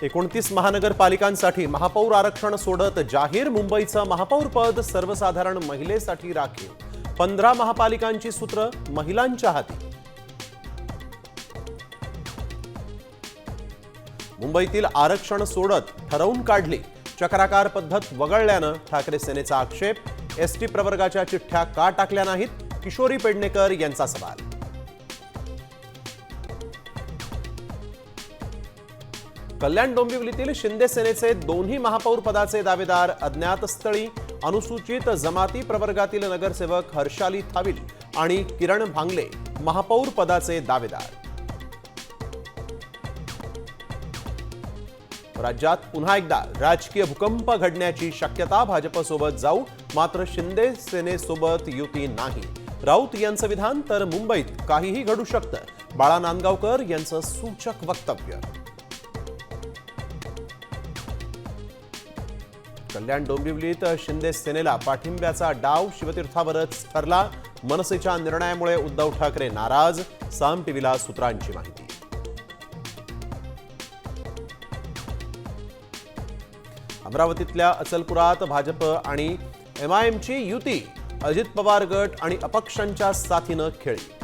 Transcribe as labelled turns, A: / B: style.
A: 29 महानगरपालिकांसाठी महापौर आरक्षण सोडत जाहीर मुंबईचं महापौर पद सर्वसाधारण महिलेसाठी राखीव 15 महापालिकांची सूत्र महिलांच्या हाती। मुंबईतील आरक्षण सोडत ठरवून काढली चक्राकार पद्धत वगळल्यानं ठाकरे सेनेचा आक्षेप। एसटी प्रवर्गाच्या चिठ्ठ्या का टाकल्या नाहीत, किशोरी पेडणेकर यांचा सवाल। कल्याण डोंबिवलीतील शिंदे सेनेचे दोन्ही महापौर पदाचे दावेदार अज्ञात स्थळी। अनुसूचित जमाती प्रवर्गातील नगरसेवक हर्षाली थाविल आणि किरण भांगले महापौर पदाचे दावेदार। राज्यात पुन्हा एकदा राजकीय भूकंप घडण्याची शक्यता। भाजपसोबत जाऊ, मात्र शिंदे सेनेसोबत युती नाही। राऊत यांचं विधान, तर मुंबईत काहीही घडू शकतं, बाळा नांदगावकर यांचं सूचक वक्तव्य। कल्याण डोंबिवलीत शिंदे सेनेला पाठिंब्याचा डाव शिवतीर्थावरच ठरला। मनसेच्या निर्णयामुळे उद्धव ठाकरे नाराज। साम टीव्हीला सूत्रांची माहिती। अमरावतीतल्या अचलपुरात भाजप आणि एमआयएमची युती। अजित पवार गट आणि अपक्षांच्या साथीनं खेळी।